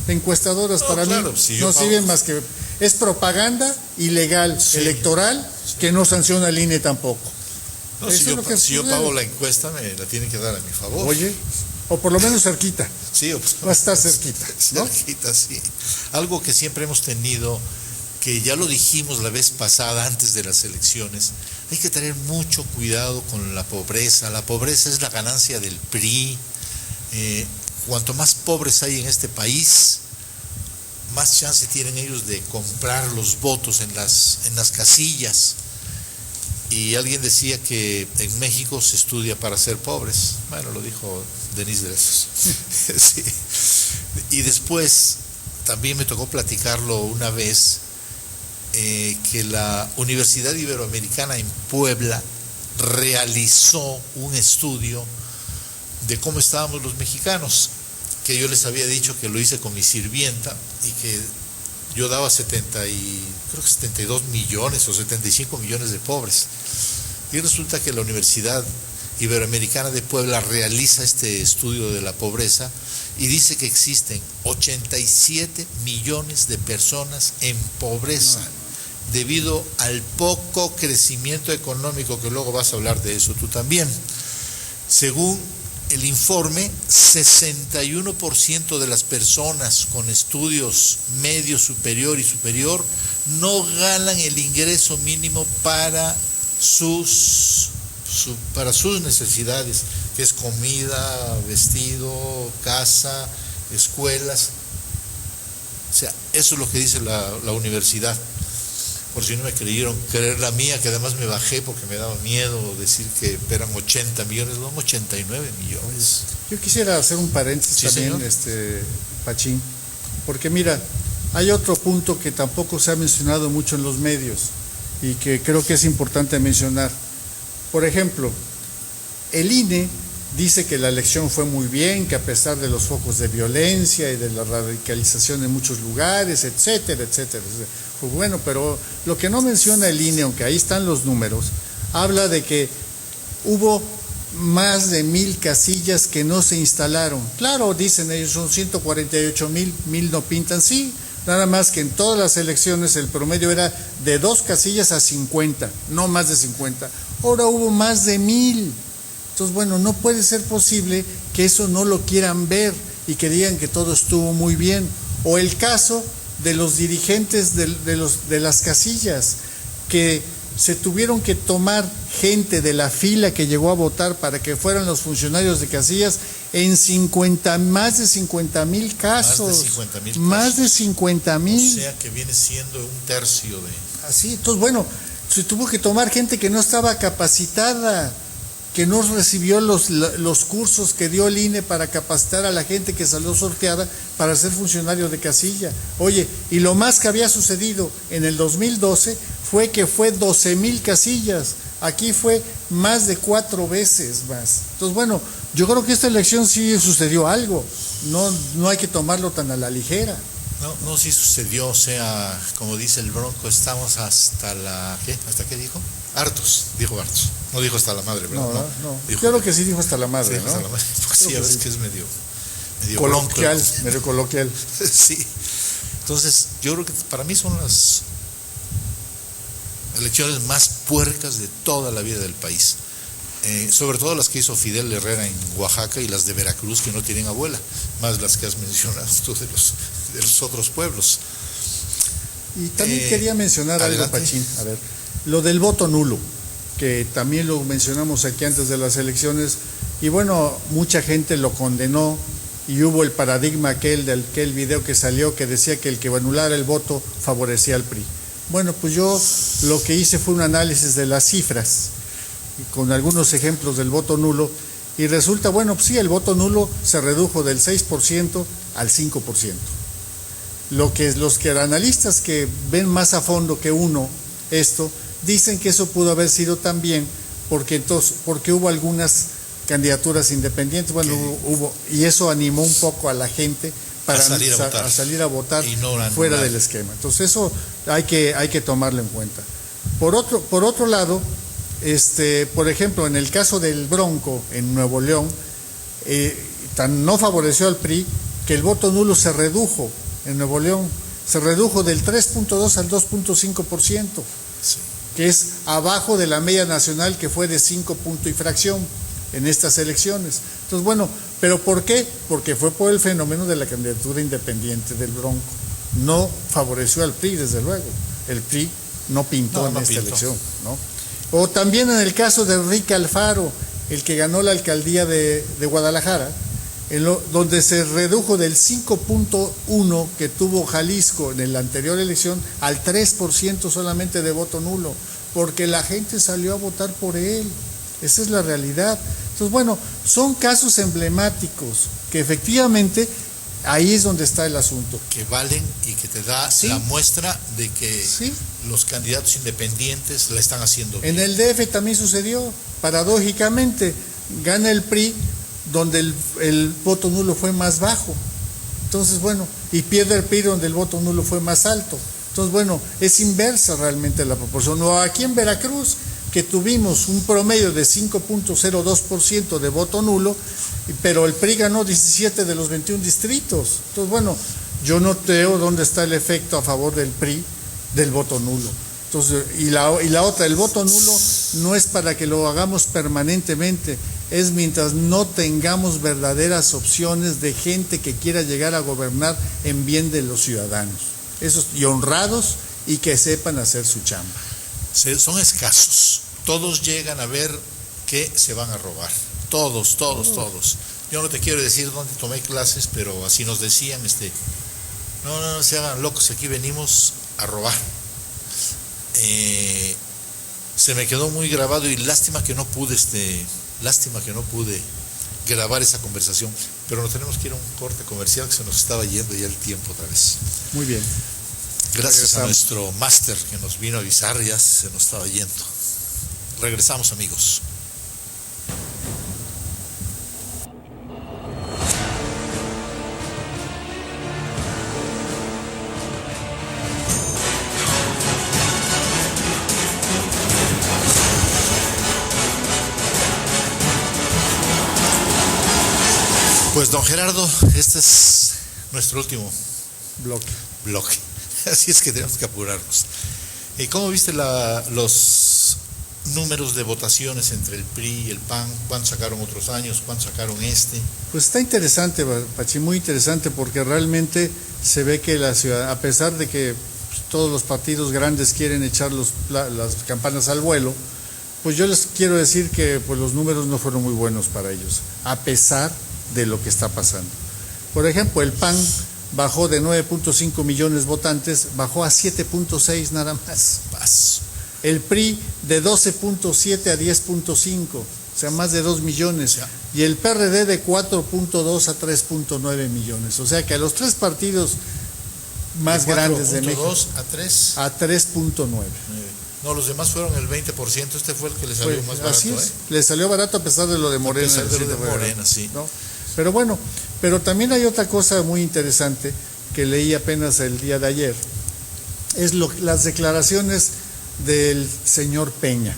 encuestadoras. Para claro, mí si no sirven más que es propaganda ilegal, sí, electoral, sí, que no sanciona el INE tampoco. No, si yo pago la encuesta, me la tienen que dar a mi favor. Oye, o por lo menos cerquita. Sí, va a estar cerquita, ¿no? Cerquita, sí. Algo que siempre hemos tenido, que ya lo dijimos la vez pasada antes de las elecciones, hay que tener mucho cuidado con la pobreza. La pobreza es la ganancia del PRI. Cuanto más pobres hay en este país, más chance tienen ellos de comprar los votos en las casillas. Y alguien decía que en México se estudia para ser pobres. Bueno, lo dijo Denise Dresser. Sí. Y después también me tocó platicarlo una vez. que la Universidad Iberoamericana en Puebla realizó un estudio de cómo estábamos los mexicanos, que yo les había dicho que lo hice con mi sirvienta y que yo daba 72 millones o 75 millones de pobres. Y resulta que la Universidad Iberoamericana de Puebla realiza este estudio de la pobreza y dice que existen 87 millones de personas en pobreza debido al poco crecimiento económico, que luego vas a hablar de eso tú también. Según el informe, 61% de las personas con estudios medio, superior y superior no ganan el ingreso mínimo para sus necesidades, que es comida, vestido, casa, escuelas. O sea, eso es lo que dice la universidad. Por si no me creyeron creer la mía, que además me bajé porque me daba miedo decir que eran 80 millones, no, 89 millones. Yo quisiera hacer un paréntesis también, Pachín, porque mira, hay otro punto que tampoco se ha mencionado mucho en los medios y que creo que es importante mencionar. Por ejemplo, el INE dice que la elección fue muy bien, que a pesar de los focos de violencia y de la radicalización en muchos lugares, etcétera, etcétera. Pues bueno, pero lo que no menciona el INE, aunque ahí están los números, habla de que hubo más de 1,000 casillas que no se instalaron. Claro, dicen ellos, son 148,000, 1,000 no pintan, sí, nada más que en todas las elecciones el promedio era de 2 casillas a 50, no más de 50. Ahora hubo más de 1,000. Entonces, bueno, no puede ser posible que eso no lo quieran ver y que digan que todo estuvo muy bien. O el caso de los dirigentes de las casillas, que se tuvieron que tomar gente de la fila que llegó a votar para que fueran los funcionarios de casillas en más de 50,000 casos. Más de 50,000. O sea que viene siendo un tercio de... Así, entonces, bueno, se tuvo que tomar gente que no estaba capacitada, que no recibió los cursos que dio el INE para capacitar a la gente que salió sorteada para ser funcionario de casilla. Oye, y lo más que había sucedido en el 2012 fue que fue 12,000 casillas. Aquí fue más de 4 veces más. Entonces, bueno, yo creo que esta elección sí sucedió algo. No hay que tomarlo tan a la ligera. No, sí sucedió, o sea, como dice el Bronco, estamos hasta ¿qué? ¿Hasta qué dijo? Hartos, dijo hartos. No dijo hasta la madre, ¿verdad? No. Dijo, yo creo que sí dijo hasta la madre, sí, ¿no? Hasta la madre, porque sí, a veces que es medio coloquial, bronco. medio coloquial. Sí. Entonces, yo creo que para mí son las elecciones más puercas de toda la vida del país. Sobre todo las que hizo Fidel Herrera en Oaxaca y las de Veracruz, que no tienen abuela, más las que has mencionado tú de los otros pueblos. Y también quería mencionar adelante. algo, Pachín, a ver, lo del voto nulo, que también lo mencionamos aquí antes de las elecciones, y bueno, mucha gente lo condenó, y hubo el paradigma aquel video que salió que decía que el que anulara el voto favorecía al PRI. Bueno, pues yo lo que hice fue un análisis de las cifras, con algunos ejemplos del voto nulo, y resulta, bueno, pues sí, el voto nulo se redujo del 6% al 5%. Los analistas que ven más a fondo que uno esto, dicen que eso pudo haber sido también porque hubo algunas candidaturas independientes, bueno, hubo, y eso animó un poco a la gente para salir a votar fuera del esquema. Entonces eso hay que tomarlo en cuenta. Por otro lado, por ejemplo, en el caso del Bronco en Nuevo León, no favoreció al PRI que el voto nulo se redujo en Nuevo León, se redujo del 3.2 al 2.5%, Sí. que es abajo de la media nacional, que fue de 5 puntos y fracción en estas elecciones. Entonces, bueno, ¿pero por qué? Porque fue por el fenómeno de la candidatura independiente del Bronco. No favoreció al PRI, desde luego. El PRI no pintó en esta elección, ¿no? O también en el caso de Enrique Alfaro, el que ganó la alcaldía de Guadalajara, donde se redujo del 5.1 que tuvo Jalisco en la anterior elección al 3% solamente de voto nulo, porque la gente salió a votar por él. Esa es la realidad. Entonces, bueno, son casos emblemáticos que efectivamente Ahí es donde está el asunto. Que valen y que te da Sí. la muestra de que Sí. los candidatos independientes la están haciendo bien. En el DF también sucedió, paradójicamente, gana el PRI donde el voto nulo fue más bajo. Entonces, bueno, y pierde el PRI donde el voto nulo fue más alto. Entonces, bueno, es inversa realmente la proporción. O aquí en Veracruz, que tuvimos un promedio de 5.02% de voto nulo, pero el PRI ganó 17 de los 21 distritos. Entonces, bueno, yo no veo dónde está el efecto a favor del PRI del voto nulo. Entonces, y la otra, el voto nulo no es para que lo hagamos permanentemente, es mientras no tengamos verdaderas opciones de gente que quiera llegar a gobernar en bien de los ciudadanos, esos y honrados y que sepan hacer su chamba. Son escasos. Todos llegan a ver que se van a robar. Todos. Yo no te quiero decir dónde tomé clases, pero así nos decían, no se hagan locos, aquí venimos a robar. Se me quedó muy grabado y lástima que no pude grabar esa conversación, pero nos tenemos que ir a un corte comercial que se nos estaba yendo ya el tiempo otra vez. Muy bien. Gracias a nuestro máster que nos vino a avisar, ya se nos estaba yendo. Regresamos, amigos. Pues don Gerardo, este es nuestro último bloque. Así es que tenemos que apurarnos. ¿Cómo viste los números de votaciones entre el PRI y el PAN? ¿Cuánto sacaron otros años? ¿Cuánto sacaron este? Pues está interesante, Pachi, muy interesante, porque realmente se ve que la ciudad, a pesar de que todos los partidos grandes quieren echar las campanas al vuelo, pues yo les quiero decir que pues los números no fueron muy buenos para ellos, a pesar de lo que está pasando. Por ejemplo, el PAN bajó de 9.5 millones votantes, bajó a 7.6 nada más. El PRI de 12.7 a 10.5, o sea, más de 2 millones. Y el PRD de 4.2 a 3.9 millones. O sea que a los tres partidos más grandes de México. ¿A 3? A 3.9. No, los demás fueron el 20%, este fue el que le salió más barato. Así es, le salió barato a pesar de lo de Morena. A pesar de lo de Morena, sí. ¿No? Pero bueno, pero también hay otra cosa muy interesante que leí apenas el día de ayer, es las declaraciones del señor Peña,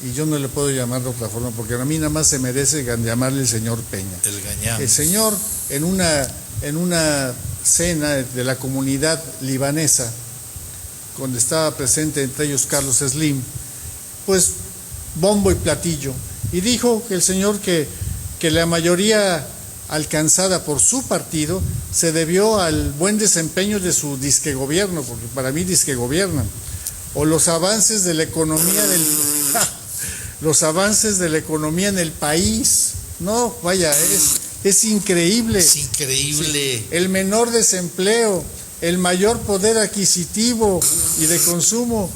y yo no le puedo llamar de otra forma porque a mí nada más se merece llamarle el señor Peña. El gañán. El señor en una cena de la comunidad libanesa, donde estaba presente entre ellos Carlos Slim, pues bombo y platillo, y dijo que el señor que la mayoría alcanzada por su partido se debió al buen desempeño de su disque gobierno, porque para mí disque gobiernan, o los avances de la economía los avances de la economía en el país. No, vaya, es increíble. Es increíble. Sí, el menor desempleo, el mayor poder adquisitivo y de consumo,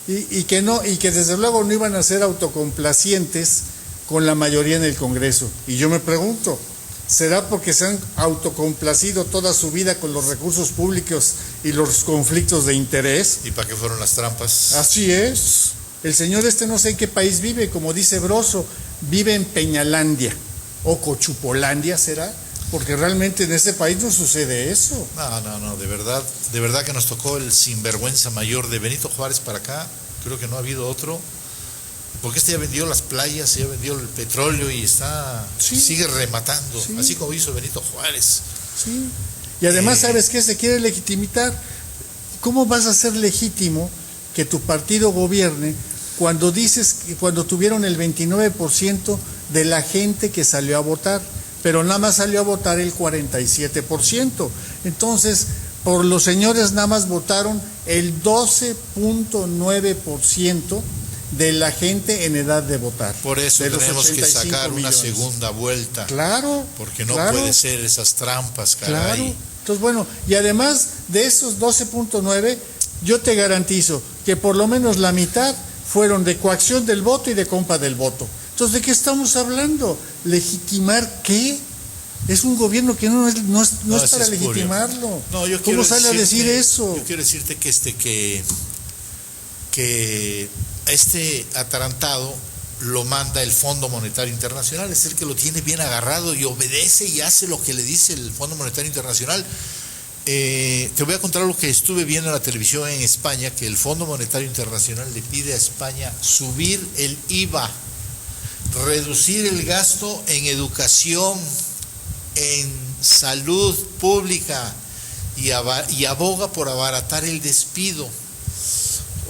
y que desde luego no iban a ser autocomplacientes con la mayoría en el Congreso. Y yo me pregunto, ¿será porque se han autocomplacido toda su vida con los recursos públicos y los conflictos de interés? ¿Y para qué fueron las trampas? Así es. El señor no sé en qué país vive, como dice Broso, vive en Peñalandia o Cochupolandia, ¿será? Porque realmente en ese país no sucede eso. No, de verdad que nos tocó el sinvergüenza mayor de Benito Juárez para acá. Creo que no ha habido otro, porque ya vendió las playas, ya vendió el petróleo y sigue rematando, así como hizo Benito Juárez. Sí. Y además, ¿sabes qué? Se quiere legitimar. ¿Cómo vas a ser legítimo que tu partido gobierne cuando tuvieron el 29% de la gente que salió a votar, pero nada más salió a votar el 47%? Entonces, por los señores nada más votaron el 12.9% de la gente en edad de votar. Por eso tenemos que sacar una segunda vuelta. Claro. Porque no puede ser esas trampas, caray. Claro. Entonces, bueno, y además de esos 12.9, yo te garantizo que por lo menos la mitad fueron de coacción del voto y de compra del voto. Entonces, ¿de qué estamos hablando? ¿Legitimar qué? Es un gobierno que no es para es legitimarlo. No, ¿Cómo sale a decir eso? Yo quiero decirte que este atarantado lo manda el Fondo Monetario Internacional, es el que lo tiene bien agarrado y obedece y hace lo que le dice el Fondo Monetario Internacional. Te voy a contar lo que estuve viendo en la televisión en España, que el Fondo Monetario Internacional le pide a España subir el IVA, reducir el gasto en educación, en salud pública y aboga por abaratar el despido.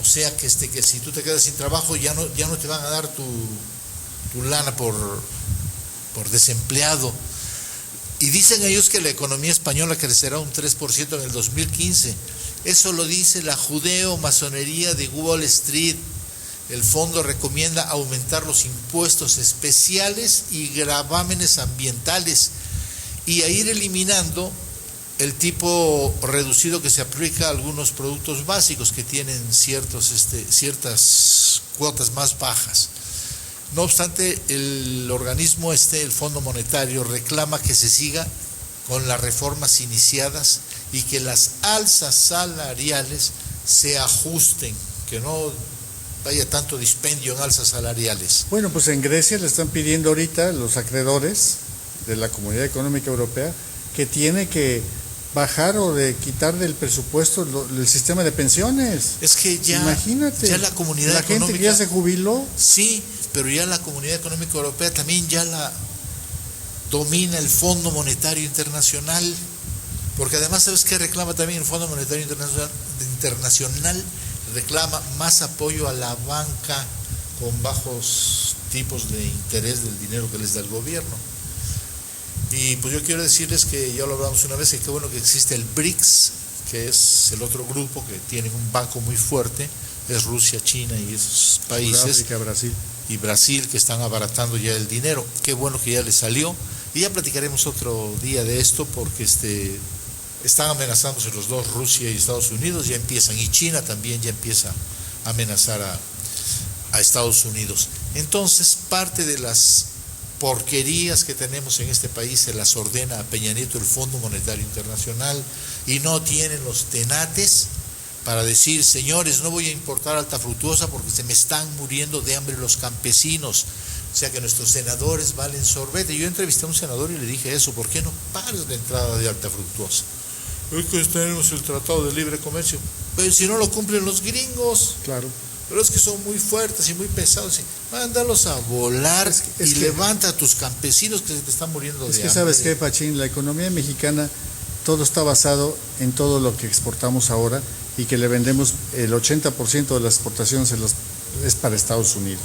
O sea que si tú te quedas sin trabajo ya no te van a dar tu lana por desempleado. Y dicen ellos que la economía española crecerá un 3% en el 2015. Eso lo dice la judeo-masonería de Wall Street. El fondo recomienda aumentar los impuestos especiales y gravámenes ambientales y a ir eliminando el tipo reducido que se aplica a algunos productos básicos que tienen ciertas cuotas más bajas. No obstante, el organismo el Fondo Monetario, reclama que se siga con las reformas iniciadas y que las alzas salariales se ajusten, que no haya tanto dispendio en alzas salariales. Bueno, pues en Grecia le están pidiendo ahorita los acreedores de la Comunidad Económica Europea que tiene que bajar o de quitar del presupuesto el sistema de pensiones. Es que imagínate, ya la comunidad la económica, gente que ya se jubiló. Sí, pero ya la Comunidad Económica Europea también ya la domina el Fondo Monetario Internacional, porque además, ¿sabes qué reclama también el Fondo Monetario Internacional? Reclama más apoyo a la banca con bajos tipos de interés del dinero que les da el gobierno. Y pues yo quiero decirles que ya lo hablamos una vez, que qué bueno que existe el BRICS, que es el otro grupo que tiene un banco muy fuerte, es Rusia, China y esos países. África, Brasil. Y Brasil, que están abaratando ya el dinero. Qué bueno que ya les salió. Y ya platicaremos otro día de esto, porque están amenazándose los dos, Rusia y Estados Unidos, ya empiezan, y China también ya empieza a amenazar a Estados Unidos. Entonces, parte de las porquerías que tenemos en este país se las ordena a Peña Nieto el Fondo Monetario Internacional, y no tienen los tenates para decir: señores, no voy a importar alta fructuosa porque se me están muriendo de hambre los campesinos. O sea que nuestros senadores valen sorbete. Yo entrevisté a un senador y le dije eso: ¿por qué no pares la entrada de alta fructuosa? Es que tenemos el Tratado de Libre Comercio. Pero si no lo cumplen los gringos. Claro. Pero es que son muy fuertes y muy pesados. Mándalos a volar y levanta a tus campesinos que se te están muriendo de hambre. Es que sabes qué, Pachín, la economía mexicana, todo está basado en todo lo que exportamos ahora, y que le vendemos el 80% de las exportaciones es para Estados Unidos.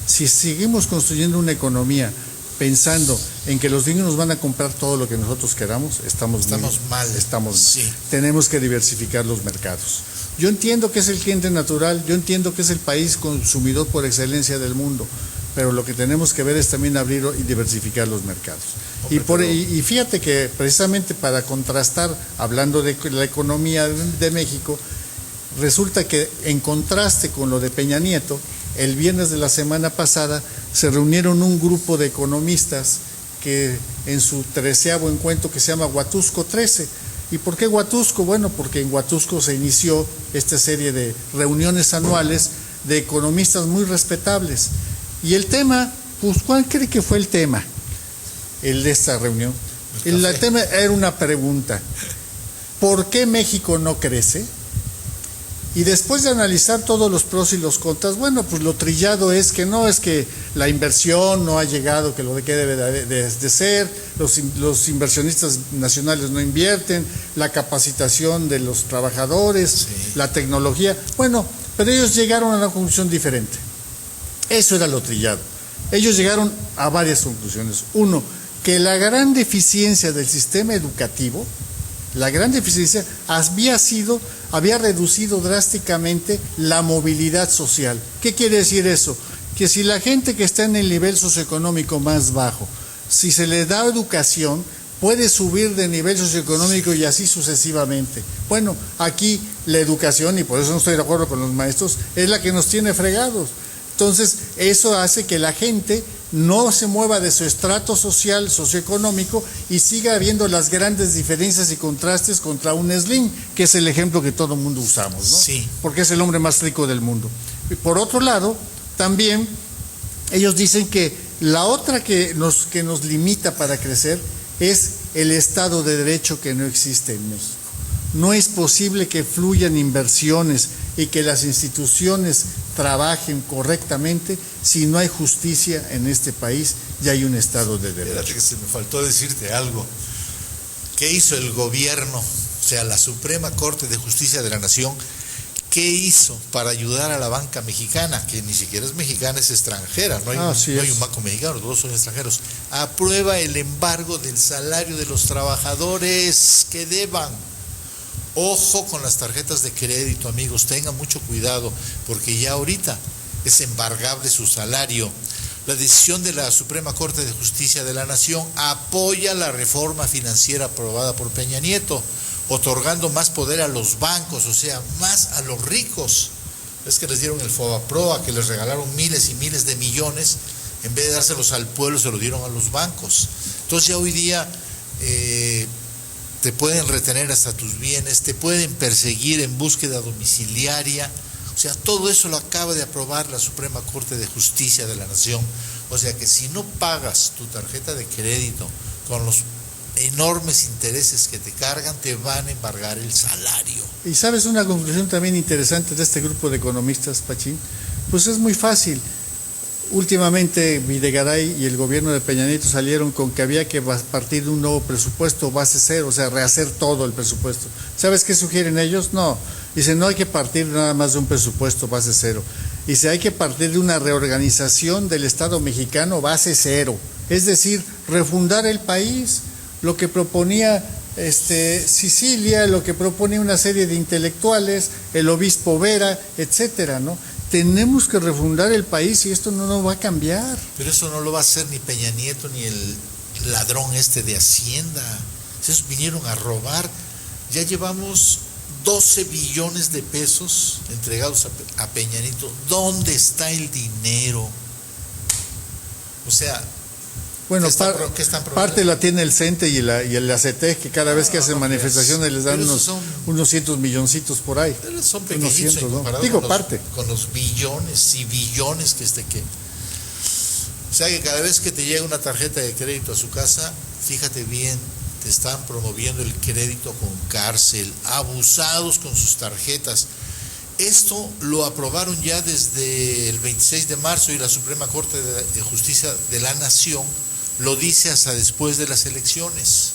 Si seguimos construyendo una economía pensando en que los gringos nos van a comprar todo lo que nosotros queramos, estamos mal. Sí. Tenemos que diversificar los mercados. Yo entiendo que es el cliente natural, yo entiendo que es el país consumidor por excelencia del mundo, pero lo que tenemos que ver es también abrir y diversificar los mercados. Y fíjate que precisamente para contrastar, hablando de la economía de México, resulta que en contraste con lo de Peña Nieto, el viernes de la semana pasada se reunieron un grupo de economistas que en su 13º encuentro, que se llama Huatusco 13. ¿Y por qué Huatusco? Bueno, porque en Huatusco se inició esta serie de reuniones anuales de economistas muy respetables. Y el tema, pues, ¿cuál cree que fue el tema? El de esta reunión. El tema era una pregunta: ¿por qué México no crece? Y después de analizar todos los pros y los contras, bueno, pues lo trillado es que la inversión no ha llegado, que lo que debe de ser, los inversionistas nacionales no invierten, la capacitación de los trabajadores, sí, la tecnología. Bueno, pero ellos llegaron a una conclusión diferente. Eso era lo trillado. Ellos llegaron a varias conclusiones. Uno, que la gran deficiencia del sistema educativo, había reducido drásticamente la movilidad social. ¿Qué quiere decir eso? Que si la gente que está en el nivel socioeconómico más bajo, si se le da educación, puede subir de nivel socioeconómico y así sucesivamente. Bueno, aquí la educación, y por eso no estoy de acuerdo con los maestros, es la que nos tiene fregados. Entonces, eso hace que la gente no se mueva de su estrato social, socioeconómico, y siga habiendo las grandes diferencias y contrastes contra un Slim, que es el ejemplo que todo el mundo usamos, ¿no? Sí. Porque es el hombre más rico del mundo. Y por otro lado, también ellos dicen que la otra que nos limita para crecer es el Estado de Derecho que no existe en México. No es posible que fluyan inversiones y que las instituciones trabajen correctamente si no hay justicia en este país y hay un Estado de Derecho. Espérate que se me faltó decirte algo. ¿Qué hizo el gobierno, o sea, la Suprema Corte de Justicia de la Nación? ¿Qué hizo para ayudar a la banca mexicana? Que ni siquiera es mexicana, es extranjera, no hay un banco mexicano, todos son extranjeros. Aprueba el embargo del salario de los trabajadores que deban. Ojo con las tarjetas de crédito, amigos, tengan mucho cuidado, porque ya ahorita es embargable su salario. La decisión de la Suprema Corte de Justicia de la Nación apoya la reforma financiera aprobada por Peña Nieto, otorgando más poder a los bancos, o sea, más a los ricos. Es que les dieron el FOBAPROA, que les regalaron miles y miles de millones, en vez de dárselos al pueblo, se lo dieron a los bancos. Entonces ya hoy día te pueden retener hasta tus bienes, te pueden perseguir en búsqueda domiciliaria. O sea, todo eso lo acaba de aprobar la Suprema Corte de Justicia de la Nación. O sea que si no pagas tu tarjeta de crédito con los enormes intereses que te cargan, te van a embargar el salario. Y sabes una conclusión también interesante de este grupo de economistas, Pachín, pues es muy fácil. Últimamente Videgaray y el gobierno de Peña Nieto salieron con que había que partir de un nuevo presupuesto base cero, o sea, rehacer todo el presupuesto. ¿Sabes qué sugieren ellos? No, dicen no hay que partir nada más de un presupuesto base cero. Dice hay que partir de una reorganización del Estado mexicano base cero, es decir, refundar el país, lo que proponía Sicilia, lo que propone una serie de intelectuales, el obispo Vera, etcétera, ¿no? Tenemos que refundar el país y esto no va a cambiar. Pero eso no lo va a hacer ni Peña Nieto ni el ladrón de Hacienda. Esos vinieron a robar. Ya llevamos 12 billones de pesos entregados a Peña Nieto. ¿Dónde está el dinero? O sea, bueno, ¿qué están parte la tiene el CENTE y el ACETEC, que cada vez que hacen manifestaciones les dan unos cientos milloncitos por ahí. Pero son pequeñitos, ¿no? Digo, parte. Con los billones y billones que O sea que cada vez que te llega una tarjeta de crédito a su casa, fíjate bien, te están promoviendo el crédito con cárcel, abusados con sus tarjetas. Esto lo aprobaron ya desde el 26 de marzo y la Suprema Corte de Justicia de la Nación lo dice hasta después de las elecciones.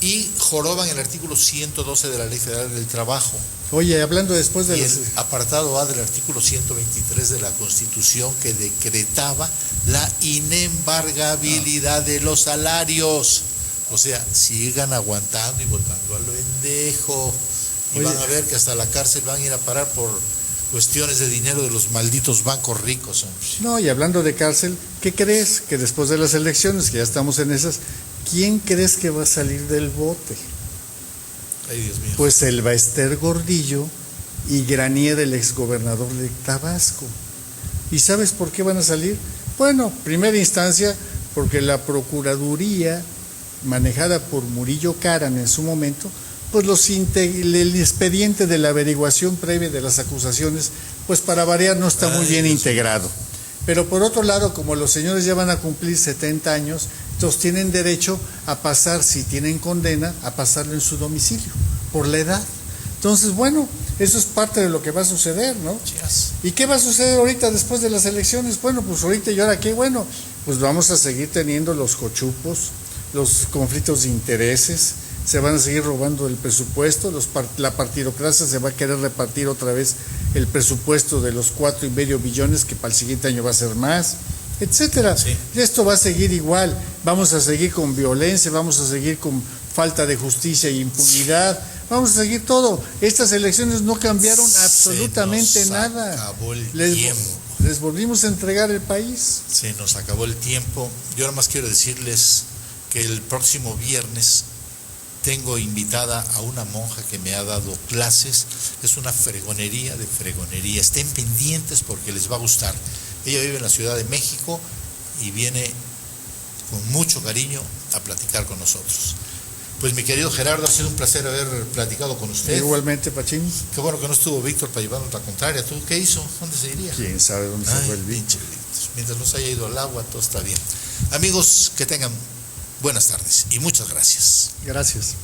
Y joroban el artículo 112 de la Ley Federal del Trabajo. Oye, hablando después de el apartado A del artículo 123 de la Constitución, que decretaba la inembargabilidad de los salarios. O sea, sigan aguantando y votando al pendejo. Y van a ver que hasta la cárcel van a ir a parar por cuestiones de dinero de los malditos bancos ricos, hombre. No, y hablando de cárcel, ¿qué crees? Que después de las elecciones, que ya estamos en esas, ¿quién crees que va a salir del bote? Ay, Dios mío. Pues el Baester Gordillo y Granier, el exgobernador de Tabasco. ¿Y sabes por qué van a salir? Bueno, primera instancia, porque la Procuraduría, manejada por Murillo Karam en su momento, pues el expediente de la averiguación previa de las acusaciones, pues para variar no está muy bien integrado. Pero por otro lado, como los señores ya van a cumplir 70 años, entonces tienen derecho a pasar, si tienen condena, a pasarlo en su domicilio, por la edad. Entonces, bueno, eso es parte de lo que va a suceder, ¿no? Yes. ¿Y qué va a suceder ahorita después de las elecciones? Bueno, pues ahorita y ahora qué, bueno, pues vamos a seguir teniendo los cochupos, los conflictos de intereses, se van a seguir robando el presupuesto, la partidocracia se va a querer repartir otra vez el presupuesto de los 4.5 billones, que para el siguiente año va a ser más, etcétera. Sí. Esto va a seguir igual, vamos a seguir con violencia, vamos a seguir con falta de justicia e impunidad, vamos a seguir todo. Estas elecciones no cambiaron absolutamente nada. Acabó el tiempo. Les volvimos a entregar el país. Se nos acabó el tiempo. Yo nada más quiero decirles que el próximo viernes tengo invitada a una monja que me ha dado clases. Es una fregonería de fregonería. Estén pendientes porque les va a gustar. Ella vive en la Ciudad de México y viene con mucho cariño a platicar con nosotros. Pues mi querido Gerardo, ha sido un placer haber platicado con usted. Igualmente, Pachín. Qué bueno que no estuvo Víctor para llevarnos la contraria. ¿Tú qué hizo? ¿Dónde se iría? ¿Quién sabe dónde se fue el Víctor? Mientras no se haya ido al agua, todo está bien. Amigos, que tengan buenas tardes y muchas gracias. Gracias.